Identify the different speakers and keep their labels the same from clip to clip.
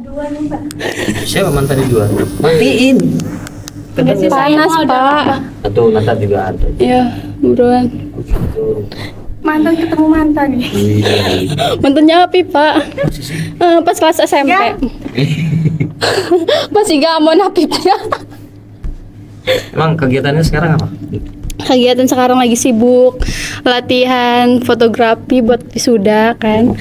Speaker 1: dua nih Mbak.
Speaker 2: Siapa mantannya dua? Matiin.
Speaker 1: Enggak sih, saya
Speaker 3: Panas,
Speaker 1: mau ada
Speaker 3: Pak.
Speaker 1: apa?
Speaker 2: Atau Nata juga ada.
Speaker 3: Iya, buruan.
Speaker 2: Gitu.
Speaker 1: Mantan ketemu mantan nih.
Speaker 3: Mantannya api, Pak. Pas kelas SMP.
Speaker 1: Ya.
Speaker 3: Masih gamon Apipnya.
Speaker 2: Emang kegiatannya sekarang apa?
Speaker 3: Kegiatan sekarang lagi sibuk latihan fotografi buat wisuda kan.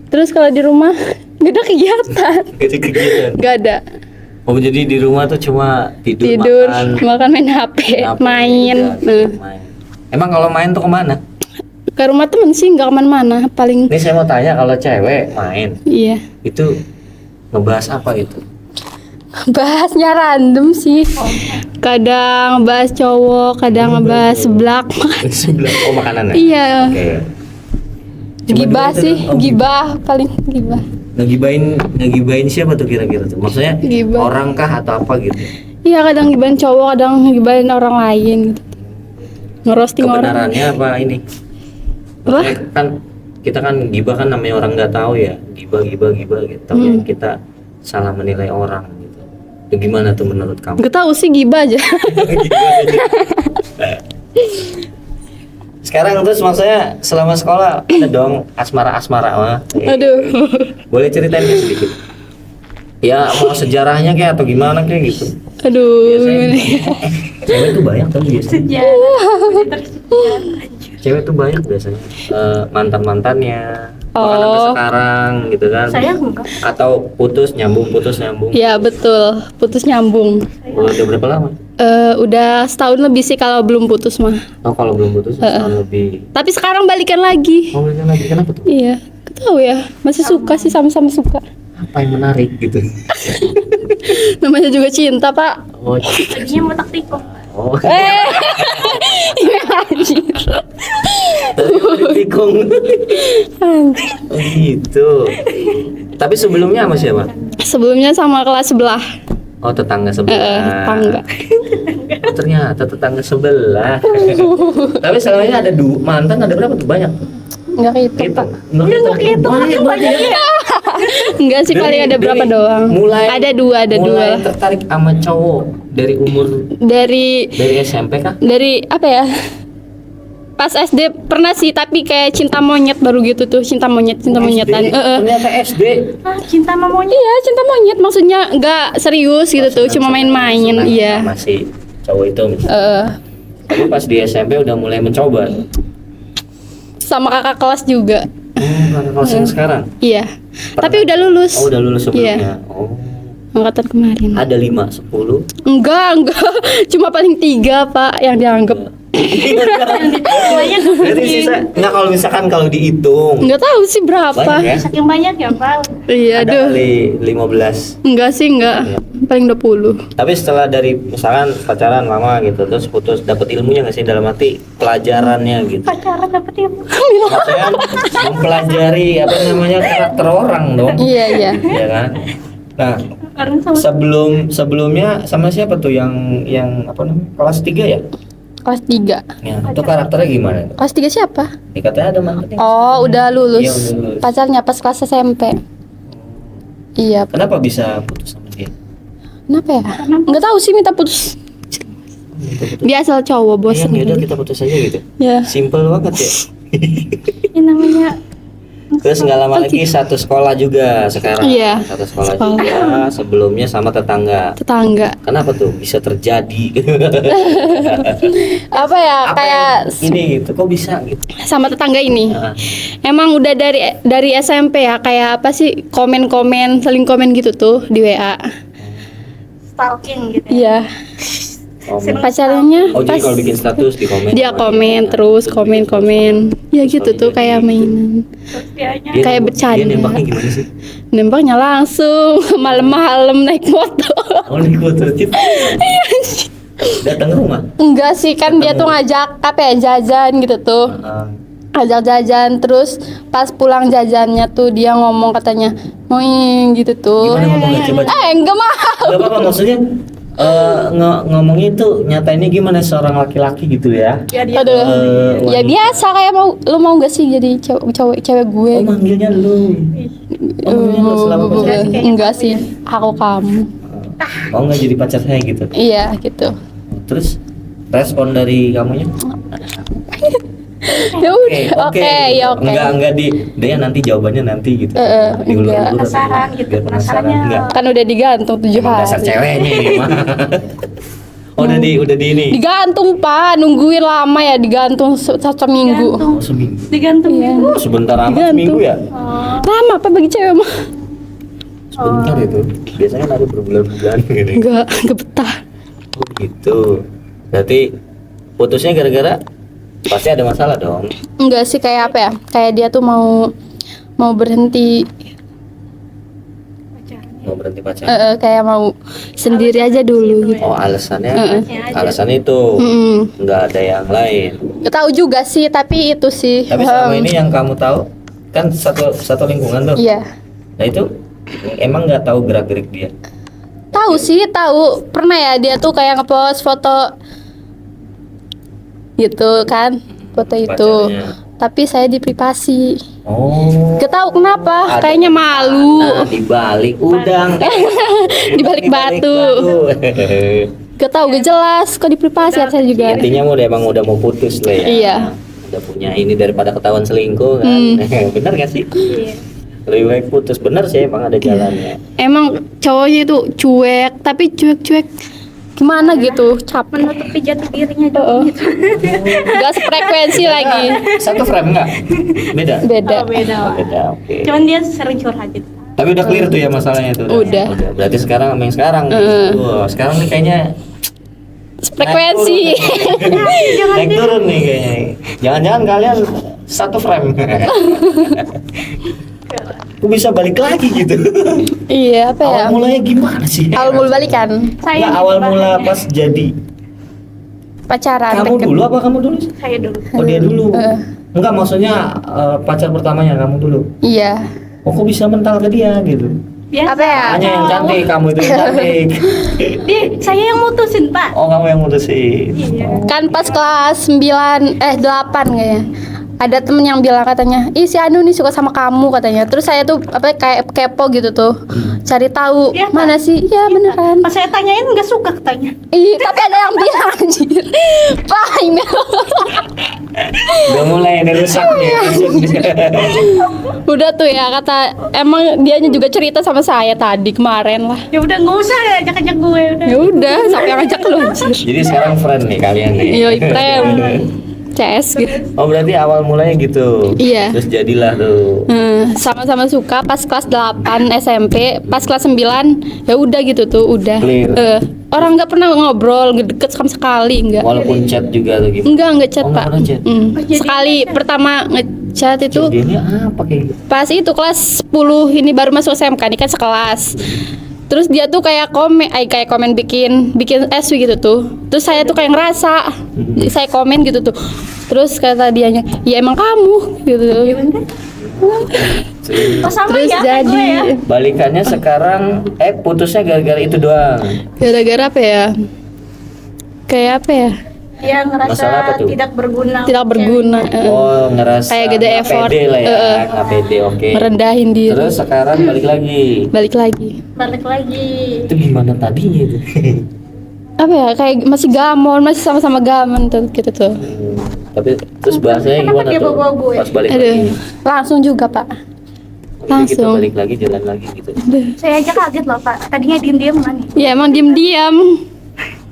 Speaker 3: Terus kalau di rumah gak ada kegiatan.
Speaker 2: Gak ada kegiatan.
Speaker 3: Gak ada.
Speaker 2: Oh jadi di rumah tuh cuma
Speaker 3: Tidur, makan main HP,
Speaker 2: HP,
Speaker 3: main.
Speaker 2: udah, main. Emang kalau main tuh kemana?
Speaker 3: Ke rumah temen sih nggak kemana-mana. Paling
Speaker 2: Ini saya mau tanya kalau cewek main
Speaker 3: iya.
Speaker 2: itu ngebahas apa itu?
Speaker 3: Bahasnya random sih. Kadang bahas cowok, kadang ngebahas seblak.
Speaker 2: Sebelah oh makanan ya?
Speaker 3: Iya.
Speaker 2: Oke. Cuma
Speaker 3: Gibah
Speaker 2: dua itu
Speaker 3: sih,
Speaker 2: doang? Oh,
Speaker 3: gibah paling gibah.
Speaker 2: Ngegibain siapa tuh kira-kira tuh? Maksudnya
Speaker 3: Gibah.
Speaker 2: orang kah atau apa gitu?
Speaker 3: Iya, kadang gibahin cowok, kadang gibahin orang lain gitu. Ngerosting orang.
Speaker 2: Kebenarannya apa ini?
Speaker 3: Apa?
Speaker 2: Maksudnya kan kita kan gibah kan namanya orang nggak tahu ya, gibah gitu. Tapi kita salah menilai orang gitu. Itu gimana tuh menurut kamu?
Speaker 3: Gak tahu sih gibah aja.
Speaker 2: Sekarang terus maksudnya selama sekolah ada dong asmara mah.
Speaker 3: Aduh.
Speaker 2: Boleh ceritain nggak sedikit? Ya mau sejarahnya kayak atau gimana kayak gitu.
Speaker 3: Aduh.
Speaker 2: Cewek tuh banyak tuh biasanya.
Speaker 1: Sejarah.
Speaker 2: Cewek tuh banyak biasanya mantan-mantannya. Bahkan sampai
Speaker 3: Oh.
Speaker 2: sekarang gitu kan.
Speaker 1: Saya enggak.
Speaker 2: Atau putus nyambung.
Speaker 3: Ya betul, putus nyambung.
Speaker 2: Udah berapa lama?
Speaker 3: Udah setahun lebih sih kalau belum putus mah.
Speaker 2: Oh kalau belum putus setahun lebih.
Speaker 3: Tapi sekarang balikan lagi.
Speaker 2: Oh balikan lagi kenapa tuh?
Speaker 3: Iya, gak tahu ya. Masih suka sih, sama-sama suka.
Speaker 2: Apa yang menarik gitu?
Speaker 3: Namanya juga cinta, Pak.
Speaker 2: Oh,
Speaker 1: Tadinya mau taktikung.
Speaker 2: oh.
Speaker 3: Iya anjir.
Speaker 2: Tikung. Oh gitu. Tapi sebelumnya sama siapa?
Speaker 3: Sebelumnya sama kelas sebelah.
Speaker 2: Oh tetangga sebelah.
Speaker 3: Tetangga.
Speaker 2: Oh, ternyata tetangga sebelah. Tapi selamanya ada mantan ada berapa tuh banyak?
Speaker 3: Enggak gitu,
Speaker 2: Gitu.
Speaker 3: Pak.
Speaker 2: Nggak gitu. Banyak ya.
Speaker 3: Enggak sih, paling ada berapa doang. Ada dua.
Speaker 2: Mulai tertarik sama cowok dari umur
Speaker 3: Dari
Speaker 2: SMP kah?
Speaker 3: dari apa ya? Pas SD pernah sih, tapi kayak cinta monyet baru gitu tuh, cinta monyetan.
Speaker 2: SD? Ternyata SD.
Speaker 1: Ah, cinta sama monyet.
Speaker 3: Iya, cinta monyet maksudnya nggak serius gitu tuh, cuma main-main.
Speaker 2: Senang
Speaker 3: Iya.
Speaker 2: Masih cowok itu. Tapi pas di SMP udah mulai mencoba.
Speaker 3: Sama kakak kelas juga.
Speaker 2: Kakak kelas yang sekarang.
Speaker 3: Iya. Tapi udah lulus.
Speaker 2: Oh udah lulus sebelumnya.
Speaker 3: Iya.
Speaker 2: Oh.
Speaker 3: Angkatan kemarin.
Speaker 2: Ada 5, 10.
Speaker 3: Enggak. Cuma paling 3, Pak, yang dianggap.
Speaker 1: Banyak.
Speaker 2: Berarti sisa enggak kalau misalkan kalau dihitung.
Speaker 3: Enggak tahu sih berapa.
Speaker 2: Banyak ya?
Speaker 1: Saking banyak ya Pak.
Speaker 3: Iya,
Speaker 2: Ada
Speaker 3: aduh.
Speaker 2: kali 15.
Speaker 3: Enggak sih, enggak.
Speaker 2: Iya.
Speaker 3: Paling 20.
Speaker 2: Tapi setelah dari misalkan pacaran lama gitu terus putus dapat ilmunya nggak sih dalam arti pelajarannya gitu.
Speaker 1: Pacaran dapet ilmu.
Speaker 2: Maksudnya mempelajari apa namanya karakter orang dong.
Speaker 3: Iya.
Speaker 2: Ya kan? Nah,
Speaker 1: Orang sama
Speaker 2: sebelumnya sama siapa tuh yang apa namanya? Kelas 3 ya?
Speaker 3: Kelas 3.
Speaker 2: Ya, itu karakternya gimana?
Speaker 3: Kelas 3 siapa?
Speaker 2: Dikatanya ada mantannya.
Speaker 3: Oh, udah lulus.
Speaker 2: Iya, udah lulus.
Speaker 3: Pacarnya pas kelas SMP. Iya.
Speaker 2: Kenapa bisa putus sama dia?
Speaker 3: Kenapa ya? Enggak tahu sih, minta putus. Dia asal cowok, bosan.
Speaker 2: Ya udah kita putus aja gitu.
Speaker 3: Ya.
Speaker 2: Simple banget ya.
Speaker 1: ini namanya
Speaker 2: Terus nggak lama lagi satu sekolah juga sekarang.
Speaker 3: Iya.
Speaker 2: Satu sekolah
Speaker 3: Sekolah.
Speaker 2: juga. Sebelumnya sama tetangga.
Speaker 3: Tetangga.
Speaker 2: Kenapa tuh bisa terjadi?
Speaker 3: Apa ya?
Speaker 2: Apa
Speaker 3: Kayak
Speaker 2: yang ini gitu? Kok bisa gitu?
Speaker 3: sama tetangga ini.
Speaker 2: Nah,
Speaker 3: Emang udah dari SMP ya, kayak apa sih? Komen-komen, saling komen gitu tuh di WA.
Speaker 1: stalking gitu ya.
Speaker 3: Iya. Pacarnya
Speaker 2: Oh jadi
Speaker 3: pas
Speaker 2: kalau bikin status di komen.
Speaker 3: dia komen terus komen. Ya gitu tuh kayak mainan.
Speaker 1: Terus dianya
Speaker 3: Kayak bercanda.
Speaker 2: Dia nembaknya gimana sih?
Speaker 3: Nembaknya langsung malam-malam naik motor.
Speaker 2: Oh naik motor Cip. Datang ke rumah.
Speaker 3: Enggak sih, kan dia tuh ngajak apa ya, jajan gitu tuh. Ajak jajan, terus pas pulang jajannya tuh dia ngomong katanya moing gitu tuh.
Speaker 2: Gimana ngomongnya coba?
Speaker 3: Enggak mau.
Speaker 2: Gak apa-apa maksudnya Ngomongnya itu nyatainnya gimana seorang laki-laki gitu ya?
Speaker 1: Ya dia
Speaker 3: Aduh. Ya
Speaker 2: wanita.
Speaker 3: biasa kayak lu mau gak sih jadi cewek gue?
Speaker 2: Oh manggilnya lu. Oh manggilnya lu selama pacaran.
Speaker 3: Enggak sih, aku kamu.
Speaker 2: Oh nggak jadi pacar saya gitu.
Speaker 3: Iya gitu.
Speaker 2: Terus respon dari kamunya?
Speaker 3: Ya udah, oke, ya oke.
Speaker 2: Enggak dia nanti jawabannya nanti gitu.
Speaker 3: Enggak.
Speaker 2: Diulur-ulur
Speaker 1: Penasaran
Speaker 2: atau
Speaker 1: gitu,
Speaker 2: biar penasaran
Speaker 1: penasarannya.
Speaker 2: enggak.
Speaker 3: Kan udah digantung 7
Speaker 2: Emang dasar
Speaker 3: hari.
Speaker 2: ceweknya ini mah. Oh, udah di ini.
Speaker 3: Digantung Pak, nungguin lama ya, digantung satu minggu.
Speaker 1: Digantung.
Speaker 2: Oh, seminggu.
Speaker 1: digantung
Speaker 3: Iya.
Speaker 1: gitu.
Speaker 2: Oh, sebentar amat
Speaker 3: Digantung.
Speaker 2: seminggu ya?
Speaker 1: Oh,
Speaker 3: Lama apa bagi cewek mah?
Speaker 2: Sebentar itu. Biasanya ada berbulan-bulan gitu.
Speaker 3: Enggak betah.
Speaker 2: Oh, gitu. Berarti putusnya gara-gara pasti ada masalah dong.
Speaker 3: Enggak sih, kayak apa ya? Kayak dia tuh mau berhenti,
Speaker 2: Mau berhenti pacaran.
Speaker 3: kayak mau sendiri aja dulu gitu.
Speaker 2: Oh, alasannya
Speaker 1: aja.
Speaker 2: alasannya itu nggak ada yang lain.
Speaker 3: Gak tahu juga sih, tapi itu sih.
Speaker 2: Tapi selama ini yang kamu tahu kan satu lingkungan tuh.
Speaker 3: Iya.
Speaker 2: Nah itu emang nggak tahu gerak-gerik dia.
Speaker 3: Tahu sih, tahu. Pernah ya dia tuh kayak ngepost foto gitu kan, foto itu.
Speaker 2: Pacarnya.
Speaker 3: Tapi saya di privasi.
Speaker 2: Oh.
Speaker 3: Gak tahu kenapa,
Speaker 2: Ada
Speaker 3: kayaknya malu.
Speaker 2: Nah, di balik udang.
Speaker 3: Di balik batu. Gak tahu, gak jelas. Kok di privasi saya juga.
Speaker 2: Intinya emang udah mau putus lah ya.
Speaker 3: Iya.
Speaker 2: Udah punya ini daripada ketahuan selingkuh kan. Bener gak sih?
Speaker 1: Iya.
Speaker 2: Lebih baik putus. Bener sih emang ada jalannya.
Speaker 3: Emang cowoknya itu cuek, tapi cuek-cuek gimana gitu, capek.
Speaker 1: Menutupi jati dirinya dulu gitu.
Speaker 3: Gak sefrekuensi lagi.
Speaker 2: Satu frame nggak? Beda.
Speaker 3: Beda.
Speaker 1: Oh, beda.
Speaker 2: Oh,
Speaker 1: Wak.
Speaker 2: beda. Oke.
Speaker 1: Cuman dia sering curhat gitu.
Speaker 2: Tapi udah clear tuh ya masalahnya tuh.
Speaker 3: Udah.
Speaker 2: Berarti sekarang sama yang sekarang. Wah, sekarang nih kayaknya
Speaker 3: Frekuensi.
Speaker 2: naik turun nih kayaknya. Jangan-jangan kalian satu frame. Kok bisa balik lagi gitu?
Speaker 3: Iya, apa ya?
Speaker 2: Awal mulanya gimana sih?
Speaker 3: Awal mula balikan,
Speaker 1: Saya
Speaker 2: Nggak, awal mula pas jadi.
Speaker 3: pacaran.
Speaker 2: Kamu
Speaker 3: deket.
Speaker 2: dulu apa kamu dulu?
Speaker 1: Saya dulu.
Speaker 2: Oh dia dulu. Enggak, maksudnya pacar pertamanya kamu dulu.
Speaker 3: Iya.
Speaker 2: Oh kok bisa mental ke dia gitu?
Speaker 1: Biasa.
Speaker 3: Apa ya?
Speaker 2: Hanya yang cantik, kamu itu yang cantik.
Speaker 1: Saya yang mutusin, Pak.
Speaker 2: Oh kamu yang mutusin.
Speaker 1: Iya.
Speaker 2: Oh.
Speaker 3: Kan pas kelas 8 kayaknya. Ada temen yang bilang katanya, ih si Anu nih suka sama kamu katanya. Terus saya tuh apa kayak kepo gitu tuh, cari tahu
Speaker 1: Iya,
Speaker 3: mana sih? Iya beneran.
Speaker 1: Pas saya tanyain nggak suka katanya.
Speaker 3: Ih tapi ada yang bilang anjir. Pak email.
Speaker 2: Udah mulai ini rusaknya.
Speaker 3: Udah tuh ya kata, emang dianya juga cerita sama saya tadi kemarin lah.
Speaker 1: Ya udah nggak usah ajak-ajak gue udah.
Speaker 3: Ya udah, sampai yang ngajak lu anjir.
Speaker 2: Jadi sekarang friend nih kalian nih.
Speaker 3: Iya, friend. CS gitu.
Speaker 2: Oh berarti awal mulanya gitu.
Speaker 3: Iya.
Speaker 2: Terus jadilah tuh.
Speaker 3: Sama-sama suka pas kelas 8 SMP, pas kelas 9 ya udah gitu tuh, udah.
Speaker 2: Clear.
Speaker 3: Orang nggak pernah ngobrol, deket sama sekali, enggak.
Speaker 2: Walaupun chat juga tuh gitu.
Speaker 3: Enggak chat,
Speaker 2: Oh, nggak
Speaker 3: Pak.
Speaker 2: pernah chat.
Speaker 1: jadi
Speaker 3: Sekali pertama ngechat itu
Speaker 2: Jadinya apa kayak gitu?
Speaker 3: pas itu kelas 10, ini baru masuk SMK, ini kan sekelas. Terus dia tuh kayak komen bikin SW gitu tuh. Terus saya tuh kayak ngerasa, saya komen gitu tuh. Terus kata dianya, ya emang kamu gitu.
Speaker 1: Oh, sama
Speaker 3: Terus
Speaker 1: ya kayak
Speaker 3: jadi
Speaker 1: gue ya.
Speaker 2: Balikannya sekarang putusnya gara-gara itu doang.
Speaker 3: gara-gara apa ya? Kayak apa ya?
Speaker 1: Dia ngerasa
Speaker 2: Masalah apa tuh?
Speaker 1: tidak berguna.
Speaker 3: Tidak berguna.
Speaker 2: Oh ngerasa
Speaker 3: Kayak gede
Speaker 2: nggak
Speaker 3: effort.
Speaker 2: pede lah ya, nggak pede, oke.
Speaker 3: Merendahin diri.
Speaker 2: Terus sekarang balik lagi.
Speaker 3: Balik lagi.
Speaker 1: Balik lagi.
Speaker 2: Itu gimana tadinya itu?
Speaker 3: Apa ya? Kayak masih gamon, masih sama-sama gamon tuh gitu tuh.
Speaker 2: Tapi terus bahasanya
Speaker 1: Kenapa
Speaker 2: gimana
Speaker 1: dia
Speaker 2: tuh?
Speaker 1: bawa gue?
Speaker 2: Pas balik
Speaker 3: Aduh,
Speaker 2: lagi.
Speaker 3: langsung juga Pak.
Speaker 2: Jadi kita
Speaker 3: langsung.
Speaker 2: balik lagi jalan lagi gitu.
Speaker 1: Saya aja kaget loh, Pak. Tadinya diem-diem kan.
Speaker 3: Ya emang diam-diam.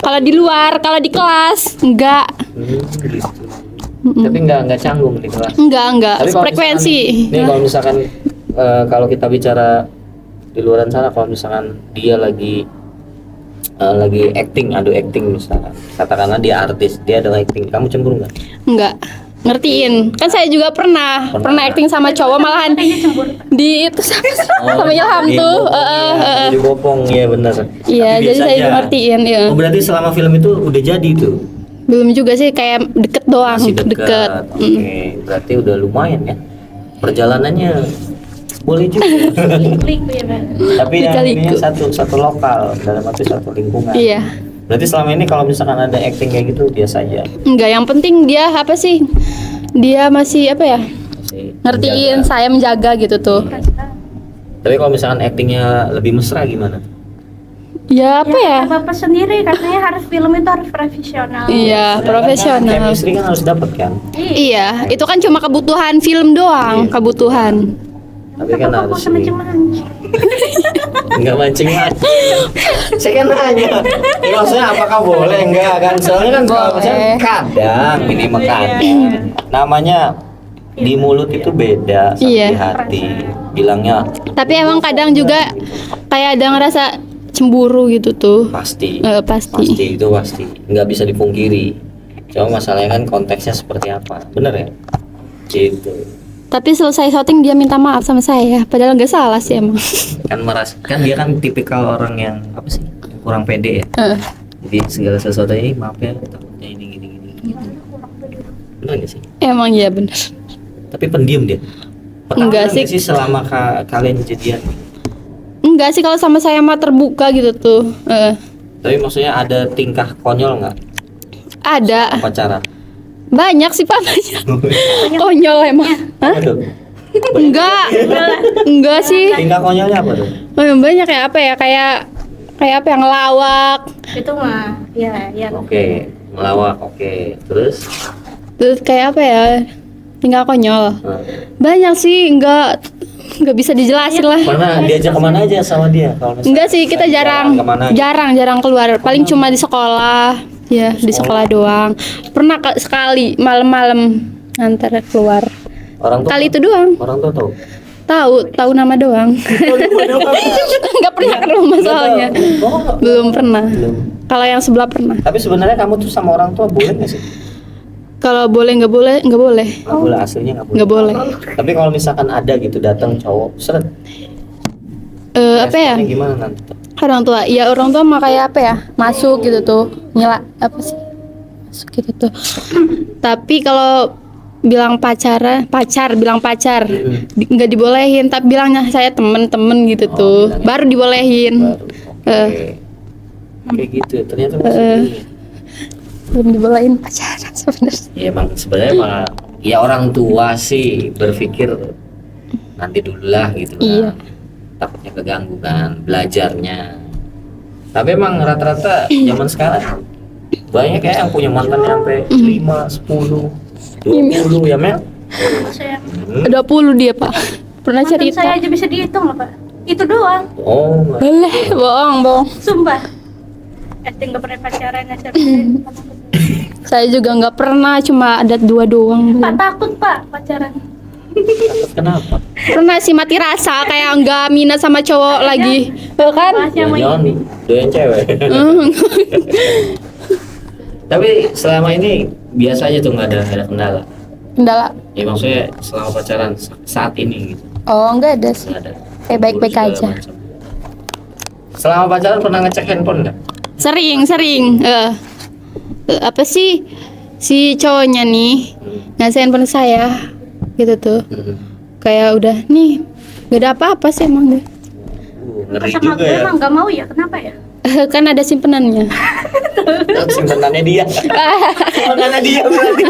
Speaker 3: Kalau di luar, kalau di kelas enggak.
Speaker 2: Gitu. Tapi nggak canggung di kelas.
Speaker 3: Enggak.
Speaker 2: Tapi kalau
Speaker 3: Frekuensi.
Speaker 2: misalkan- Nih kalau misalkan kalau kita bicara di luaran sana, kalau misalkan dia lagi acting, adu acting misalkan, katakanlah dia artis, dia ada acting, kamu cemburu nggak?
Speaker 3: Enggak. Ngertiin. Kan saya juga pernah acting sama cowok, malahan
Speaker 1: Katanya cemburu.
Speaker 3: di itu sama Ilham
Speaker 2: di
Speaker 3: tuh.
Speaker 2: bopong, di bopong, ya benar.
Speaker 3: Iya,
Speaker 2: Tapi
Speaker 3: jadi
Speaker 2: biasa
Speaker 3: saya
Speaker 2: aja.
Speaker 3: ngertiin ya.
Speaker 2: Oh berarti selama film itu udah jadi tuh?
Speaker 3: Belum juga sih, kayak deket doang,
Speaker 2: Masih dekat.
Speaker 3: deket.
Speaker 2: Oke, berarti udah lumayan ya perjalanannya. Boleh juga.
Speaker 1: Klik ya Bang.
Speaker 2: Tapi yang
Speaker 3: Lika-liku.
Speaker 2: ini satu lokal, dalam arti satu lingkungan.
Speaker 3: Iya.
Speaker 2: Berarti selama ini kalau misalkan ada acting kayak gitu biasa aja.
Speaker 3: Enggak, yang penting dia apa sih? Dia masih apa ya?
Speaker 2: Masih
Speaker 3: Ngertiin
Speaker 2: menjaga.
Speaker 3: saya menjaga gitu tuh.
Speaker 2: Tapi kalau misalkan actingnya lebih mesra gimana?
Speaker 3: Ya apa ya?
Speaker 1: Kata Bapak sendiri katanya harus film itu harus profesional.
Speaker 3: Iya, profesional.
Speaker 2: Chemistry kan harus dapat kan.
Speaker 3: Iya, itu kan cuma kebutuhan film doang,
Speaker 2: Iya.
Speaker 3: kebutuhan.
Speaker 2: Tapi kan
Speaker 1: Bapak
Speaker 2: harus
Speaker 1: kok macam-macam.
Speaker 2: enggak mancing-mancing. Saya kan nanya. Ya, maksudnya apakah boleh enggak kan? Soalnya kan kalau
Speaker 3: Boleh.
Speaker 2: misalnya kadang ini mah kadang. Namanya di mulut itu beda sama
Speaker 3: Iya.
Speaker 2: di hati. Bilangnya
Speaker 3: Tapi emang kadang juga kayak ada ngerasa cemburu gitu tuh.
Speaker 2: pasti.
Speaker 3: Pasti.
Speaker 2: Pasti itu pasti. Nggak bisa dipungkiri. Cuma masalahnya kan konteksnya seperti apa. Bener ya? Gitu.
Speaker 3: Tapi selesai syuting dia minta maaf sama saya, padahal nggak salah sih emang.
Speaker 2: Kan dia kan tipikal orang yang apa sih? Kurang pede ya. Jadi segala sesuatu ini maaf ya takutnya ini gini. Bener nggak sih?
Speaker 3: Emang iya bener.
Speaker 2: Tapi pendiam dia.
Speaker 3: Enggak
Speaker 2: Pernah
Speaker 3: sih.
Speaker 2: selama kalian jadian.
Speaker 3: Enggak sih, kalau sama saya mah terbuka gitu tuh.
Speaker 2: Tapi maksudnya ada tingkah konyol nggak
Speaker 3: Ada
Speaker 2: pacaran?
Speaker 3: banyak sih Pak, banyak. Konyol emang. Hah?
Speaker 2: Apa tuh?
Speaker 3: Enggak sih.
Speaker 2: Tingkah konyolnya apa tuh?
Speaker 3: Banyak ya, apa ya, kayak apa yang ngelawak.
Speaker 1: Itu mah ya
Speaker 2: Oke, melawak. Oke. Terus?
Speaker 3: Terus kayak apa ya, tinggal konyol.
Speaker 2: Nah,
Speaker 3: Banyak sih, nggak bisa dijelasin lah.
Speaker 2: pernah diajak kemana aja sama dia? Kalau misalnya
Speaker 3: Enggak sih, kita jarang
Speaker 2: kemana?
Speaker 3: jarang keluar. Paling cuma di sekolah. Ya, di sekolah doang. Pernah sekali malam-malam antar keluar.
Speaker 2: Orang tua
Speaker 3: Kali itu doang.
Speaker 2: Orang tua tahu.
Speaker 3: Tahu nama doang. Nggak pernah ke rumah soalnya.
Speaker 2: Oh,
Speaker 3: Belum pernah.
Speaker 2: belum.
Speaker 3: Kalau yang sebelah pernah.
Speaker 2: Tapi sebenarnya kamu tuh sama orang tua boleh nggak sih?
Speaker 3: Kalau boleh nggak boleh, nggak boleh.
Speaker 2: Nggak boleh, aslinya nggak boleh.
Speaker 3: Nggak boleh.
Speaker 2: Tapi kalau misalkan ada gitu datang cowok, seret.
Speaker 3: Apa ya?
Speaker 2: Responnya gimana nanti? Tuh?
Speaker 3: Orang tua, ya orang tua mah kayak apa ya, masuk gitu tuh, nyela apa sih, masuk gitu tuh. Tapi kalau bilang pacar, bilang pacar, nggak dibolehin. Tapi bilangnya saya temen-temen gitu tuh,
Speaker 2: bilangnya
Speaker 3: baru dibolehin.
Speaker 2: Baru. Oke. Kayak gitu. Ya. Ternyata masih ini.
Speaker 3: Belum dibolehin pacaran sebenarnya.
Speaker 2: Ya emang sebenarnya mah ya orang tua sih berpikir nanti dulu lah gitu kan.
Speaker 3: Iya.
Speaker 2: Takutnya keganggu kan belajarnya. Tapi emang rata-rata zaman sekarang banyak ya yang punya mantan sampai 5, 10, 20 ya Mel.
Speaker 1: saya.
Speaker 3: 20 dia Pak, pernah
Speaker 1: Mantan
Speaker 3: cerita.
Speaker 1: saya aja bisa dihitung loh Pak. Itu doang,
Speaker 2: Oh,
Speaker 3: Boleh, bohong.
Speaker 1: sumpah. Nggak pernah pacaran ya
Speaker 3: Saya juga nggak pernah, cuma ada 2 doang.
Speaker 1: Pak takut Pak pacaran.
Speaker 2: takut kenapa?
Speaker 3: Pernah sih mati rasa, kayak nggak minat sama cowok lagi. Tuh kan?
Speaker 1: Masih sama
Speaker 2: Jangan
Speaker 1: ini.
Speaker 2: doyan cewek. Tapi selama ini biasa aja tuh nggak ada kendala.
Speaker 3: Kendala.
Speaker 2: Ya maksudnya selama pacaran saat ini gitu.
Speaker 3: Oh, nggak ada sih.
Speaker 2: Nggak ada.
Speaker 3: Kayak baik-baik
Speaker 2: Segala
Speaker 3: aja.
Speaker 2: macam. Selama pacaran pernah ngecek handphone nggak?
Speaker 3: Sering. Apa sih si cowoknya nih ngasih handphone saya gitu tuh. Kayak udah nih, gak ada apa-apa sih emang deh.
Speaker 2: Ngeri
Speaker 1: Sama
Speaker 2: juga
Speaker 1: gue
Speaker 2: ya.
Speaker 1: emang nggak mau ya, kenapa ya?
Speaker 3: Kan ada simpenannya.
Speaker 2: Simpenannya dia. Simpenannya dia berarti.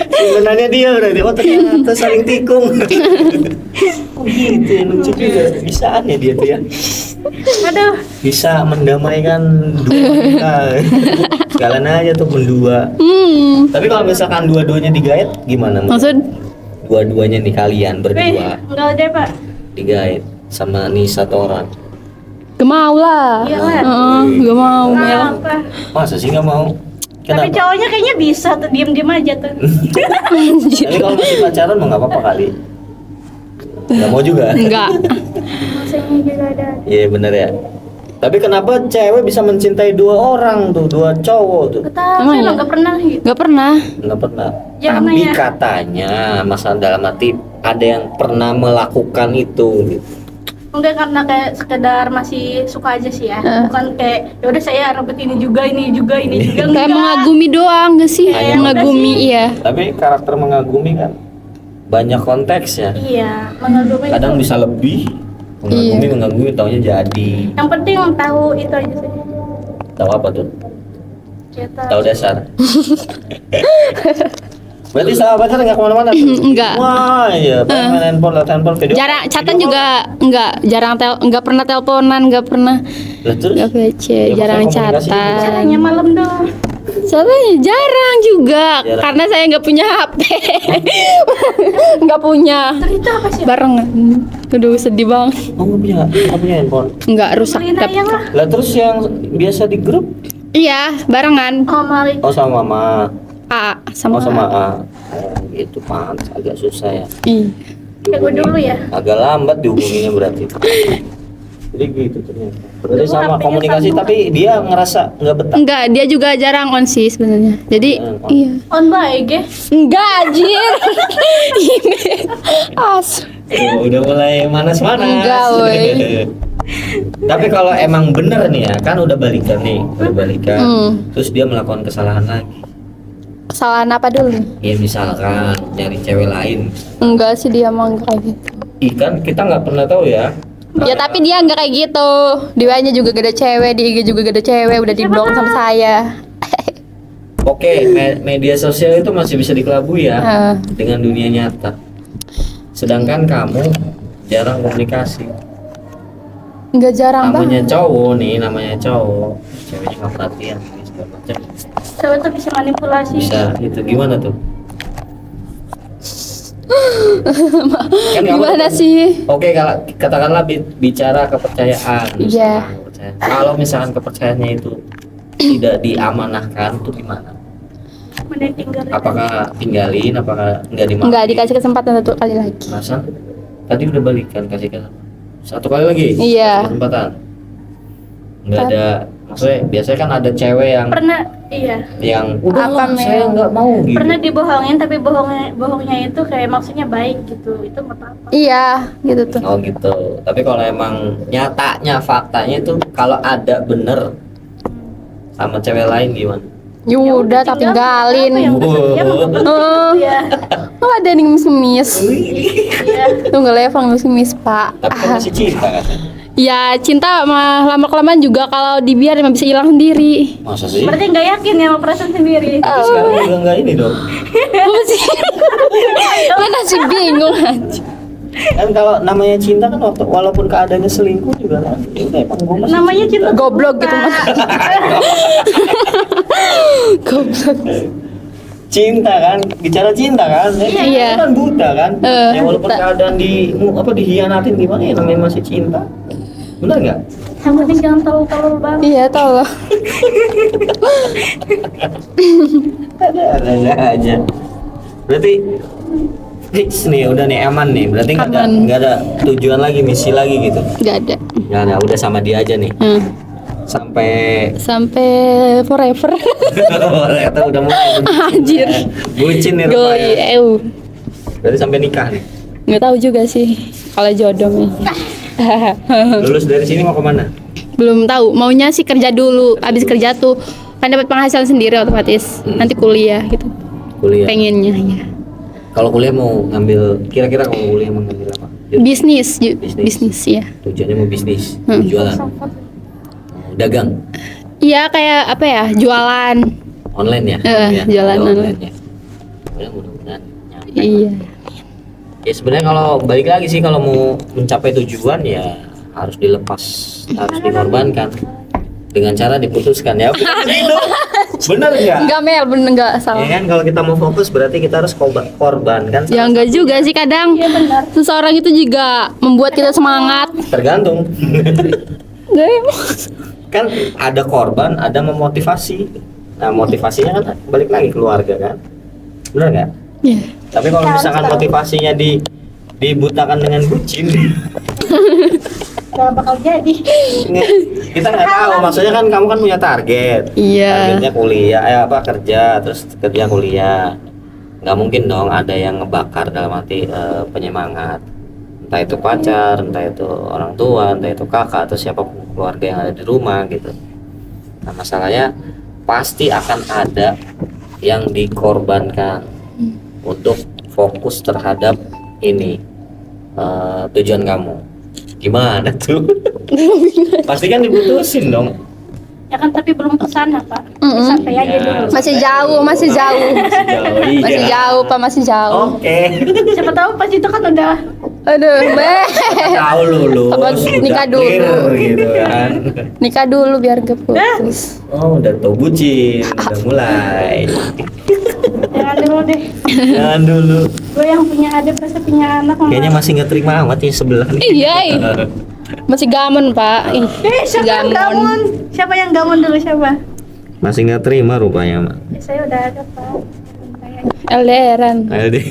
Speaker 2: Simpenannya dia berarti. Oh ternyata saling tikung. Oh gitu ya, lucu juga. Bisaan ya dia tuh ya.
Speaker 1: Aduh,
Speaker 2: Bisa mendamaikan dua kita. Sekalian aja tuh mendua. Tapi kalau misalkan dua-duanya digait gimana?
Speaker 3: Maksud
Speaker 2: Dua-duanya nih kalian berdua
Speaker 1: enggak ada Pak.
Speaker 2: digait sama nih satu orang.
Speaker 3: gak mau lah.
Speaker 1: Iyalah.
Speaker 3: Gak mau Mel.
Speaker 1: Kenapa?
Speaker 2: Masa sih nggak mau?
Speaker 1: Tapi
Speaker 2: Kenapa?
Speaker 1: cowoknya kayaknya bisa tuh diem-diem aja tuh.
Speaker 2: Tapi kalau masih pacaran mah nggak apa-apa kali. Nggak mau juga.
Speaker 3: Enggak.
Speaker 1: Maksudnya juga ada.
Speaker 2: Iya bener ya. Tapi kenapa cewek bisa mencintai 2 orang tuh, 2 cowok tuh?
Speaker 1: Kata
Speaker 3: Emang
Speaker 1: saya
Speaker 3: iya?
Speaker 1: nggak pernah gitu.
Speaker 3: Gak pernah.
Speaker 2: Nggak pernah.
Speaker 1: Jangan
Speaker 2: Tapi
Speaker 1: nanya.
Speaker 2: katanya masalah dalam arti ada yang pernah melakukan itu gitu.
Speaker 1: Enggak, karena kayak sekedar masih suka aja sih ya. Bukan kayak ya udah saya rebut ini juga.
Speaker 3: Kayak mengagumi doang gak sih?
Speaker 1: Kayak
Speaker 3: Mengagumi,
Speaker 1: udah sih.
Speaker 3: iya.
Speaker 2: Tapi karakter mengagumi kan banyak konteksnya.
Speaker 1: Iya, mengagumi
Speaker 2: Kadang
Speaker 1: itu.
Speaker 2: bisa lebih
Speaker 3: Iya.
Speaker 2: mengganggu taunya jadi.
Speaker 1: Yang penting tahu itu aja sih.
Speaker 2: Tahu apa tuh?
Speaker 1: Kita
Speaker 2: Tahu dasar. Berarti sama pacar nggak kemana-mana tuh?
Speaker 3: Enggak.
Speaker 2: Wah iya, main handphone, lihat handphone, video.
Speaker 3: Jarang chatan
Speaker 2: video
Speaker 3: juga enggak, enggak pernah teleponan, enggak pernah
Speaker 2: call. Lah, terus?
Speaker 3: enggak VC,
Speaker 2: Ya,
Speaker 3: jarang
Speaker 2: maksudnya komunikasi
Speaker 3: chatan.
Speaker 1: caranya malam dong.
Speaker 3: Soalnya jarang juga
Speaker 2: Jarang.
Speaker 3: karena saya nggak punya HP. Nggak punya.
Speaker 1: Cerita apa sih?
Speaker 3: Barengan. Aduh sedih banget.
Speaker 2: Oh nggak punya handphone.
Speaker 3: Nggak rusak.
Speaker 1: Beliin ayang lah.
Speaker 2: Lah terus yang biasa di grup?
Speaker 3: Iya, barengan.
Speaker 1: Oh Malik.
Speaker 2: Oh sama mama.
Speaker 3: A sama.
Speaker 2: Oh sama A. Oh, gitu pan, agak susah ya.
Speaker 3: Ih.
Speaker 1: Kayak gue dulu ya.
Speaker 2: Agak lambat dihubunginya berarti. Jadi gitu ternyata. Berarti
Speaker 1: Dulu
Speaker 2: sama
Speaker 1: HP-nya
Speaker 2: komunikasi
Speaker 1: sambungan.
Speaker 2: tapi dia ngerasa nggak betah.
Speaker 3: Enggak, dia juga jarang on sih sebenarnya. Jadi
Speaker 2: On.
Speaker 3: iya.
Speaker 1: On baik ya.
Speaker 3: Enggak, anjir. Ini as.
Speaker 2: Udah mulai manas-manas.
Speaker 3: Enggak, woy.
Speaker 2: Tapi kalau emang bener nih ya, kan udah balikan nih, udah balikan. Terus dia melakukan kesalahan lagi.
Speaker 3: Kesalahan apa dulu?
Speaker 2: Ya misalkan nyari cewek lain.
Speaker 3: Enggak sih dia mah enggak kayak gitu.
Speaker 2: Ikan kita nggak pernah tahu ya.
Speaker 3: Ya tapi dia enggak kayak gitu. Di WA-nya juga gak ada cewek, di IG juga gak ada cewek, udah di-block sama saya.
Speaker 2: Oke, media sosial itu masih bisa dikelabui ya
Speaker 3: Heeh.
Speaker 2: dengan dunia nyata. Sedangkan kamu jarang komunikasi.
Speaker 3: Enggak jarang
Speaker 2: Namanya
Speaker 3: banget.
Speaker 2: cowok nih, namanya cowok. Ceweknya nggak perhatian, ini segala macam.
Speaker 1: Cewek tuh bisa manipulasi.
Speaker 2: Bisa itu gimana tuh? Kan kamu
Speaker 3: Gimana
Speaker 2: tuh-
Speaker 3: sih?
Speaker 2: Oke, kalau katakanlah bicara kepercayaan.
Speaker 3: Iya.
Speaker 2: misalkan kepercayaan. Kalau misalkan kepercayaannya itu tidak diamanahkan, tuh gimana?
Speaker 1: Mending tinggalin.
Speaker 2: Apakah tinggalin? Apakah nggak dimaafin?
Speaker 3: Enggak dikasih kesempatan satu kali lagi.
Speaker 2: Masa? Tadi udah balikan kasih kesempatan. Satu kali lagi?
Speaker 3: Iya.
Speaker 2: Kesempatan. Nggak ada. Maksudnya biasanya kan ada cewek yang
Speaker 1: Pernah iya.
Speaker 2: udah
Speaker 3: Apa,
Speaker 2: lah,
Speaker 3: Mel?
Speaker 2: saya nggak mau gitu.
Speaker 1: Pernah dibohongin tapi bohongnya itu kayak maksudnya baik gitu. Itu nggak apa-apa.
Speaker 3: Iya, gitu tuh.
Speaker 2: Oh gitu. Tapi kalau emang nyatanya faktanya itu kalau ada bener sama cewek lain gimana?
Speaker 3: Ya udah tak tinggalin.
Speaker 1: Apa yang udah setia mah nggak penting
Speaker 3: Oh.
Speaker 1: gitu ya.
Speaker 3: Oh, ada nih mis-mis.
Speaker 1: Iya.
Speaker 3: Tuh nggak level mis-mis, Pak.
Speaker 2: Tapi kan masih cinta kan?
Speaker 3: Ya, cinta mah lama-kelamaan juga kalau dibiarin mah bisa hilang sendiri.
Speaker 2: Masa sih?
Speaker 1: Berarti nggak yakin ya sama perasaan sendiri.
Speaker 2: Tapi sekarang juga nggak ini dong.
Speaker 3: Apa sih? Mana sih bingung aja.
Speaker 2: Kan kalau namanya cinta kan walaupun keadaannya selingkuh juga kan. Ya udah emang gue masih
Speaker 1: Namanya cinta
Speaker 3: Goblok gitu mah.
Speaker 1: Pak.
Speaker 3: Goblok.
Speaker 2: cinta kan, bicara cinta kan.
Speaker 3: Iya.
Speaker 2: Itu kan buta kan. Ya walaupun
Speaker 3: buta.
Speaker 2: keadaan dihianatin gimana ya namanya masih cinta. Benar nggak?
Speaker 1: Yang penting jangan tolol-tolol banget.
Speaker 3: Iya, tolong.
Speaker 2: Ada aja. Berarti fix nih, udah nih aman nih. Berarti
Speaker 3: Aman.
Speaker 2: nggak ada tujuan lagi, misi lagi gitu.
Speaker 3: Gak ada.
Speaker 2: Nggak ada, udah sama dia aja nih. Sampai
Speaker 3: Sampai forever.
Speaker 2: ternyata udah mulai
Speaker 3: Anjir.
Speaker 2: bucin nih
Speaker 3: Goi,
Speaker 2: rupanya. Berarti sampai nikah nih.
Speaker 3: Nggak tahu juga sih kalau jodoh nih.
Speaker 2: Lulus dari sini mau kemana?
Speaker 3: Belum tahu. Maunya sih kerja dulu. Abis kerja tuh kan dapat penghasilan sendiri otomatis. Nanti kuliah gitu.
Speaker 2: Kuliah.
Speaker 3: Pengennya ya.
Speaker 2: Kalau kuliah mau ngambil, kira-kira kalau kuliah mau ngambil apa?
Speaker 3: Bisnis,
Speaker 2: Bisnis.
Speaker 3: bisnis ya.
Speaker 2: Tujuannya mau bisnis, mau jualan, mau dagang,
Speaker 3: Iya kayak apa ya? Jualan.
Speaker 2: online ya? Ya,
Speaker 3: Jualan
Speaker 2: ada
Speaker 3: online.
Speaker 2: online-nya. Ya, mudah-mudahan nyampe.
Speaker 3: Iya.
Speaker 2: Ya sebenarnya kalau balik lagi sih kalau mau mencapai tujuan ya harus dilepas, harus dingorbankan dengan cara diputuskan ya. Bener nggak?
Speaker 3: Enggak Mel, bener enggak
Speaker 2: Ya
Speaker 3: salah.
Speaker 2: kan kalau kita mau fokus berarti kita harus korbankan.
Speaker 3: Ya enggak juga sih kadang.
Speaker 1: Iya benar.
Speaker 3: Seseorang itu juga membuat kita semangat.
Speaker 2: Tergantung.
Speaker 3: Enggak emang.
Speaker 2: Kan ada korban, ada memotivasi. Nah motivasinya kan balik lagi keluarga kan, bener nggak?
Speaker 3: Ya.
Speaker 2: Tapi kalau misalkan motivasinya dibutakan dengan bucin,
Speaker 1: Gak bakal jadi.
Speaker 2: kita nggak tahu. Maksudnya kan kamu kan punya target.
Speaker 3: Iya.
Speaker 2: Targetnya kuliah, kerja, terus kerja kuliah. Nggak mungkin dong ada yang ngebakar dalam arti penyemangat. Entah itu pacar, entah itu orang tua, entah itu kakak atau siapapun keluarga yang ada di rumah gitu. Nah masalahnya pasti akan ada yang dikorbankan untuk fokus terhadap ini tujuan kamu. Gimana tuh? Pasti kan diputusin dong.
Speaker 1: Ya kan tapi belum kesana Pak.
Speaker 3: Mm-mm.
Speaker 1: Santai aja
Speaker 2: Iya.
Speaker 1: dulu.
Speaker 3: Masih jauh, masih jauh.
Speaker 2: Iya.
Speaker 3: Masih jauh, Pak, masih jauh.
Speaker 2: Oke.
Speaker 1: Siapa tahu pas itu kan udah
Speaker 3: Aduh,
Speaker 2: Tahu lulus.
Speaker 3: Apa, nikah dulu.
Speaker 2: clear gitu kan.
Speaker 3: nikah dulu biar gak putus.
Speaker 2: Oh, udah tau bucin, udah mulai.
Speaker 1: jangan dulu deh.
Speaker 2: Jangan dulu.
Speaker 1: Gue yang punya adik pasti punya anak.
Speaker 2: Kayaknya masih nggak terima amat ya sebelah nih.
Speaker 3: Iya, masih gamon, Pak. Ih,
Speaker 1: Siapa yang gamon? Siapa yang gamon dulu siapa?
Speaker 2: Masih nggak terima rupanya, Mak.
Speaker 1: Saya udah ada Pak.
Speaker 3: LDRan.
Speaker 2: Ayo deh.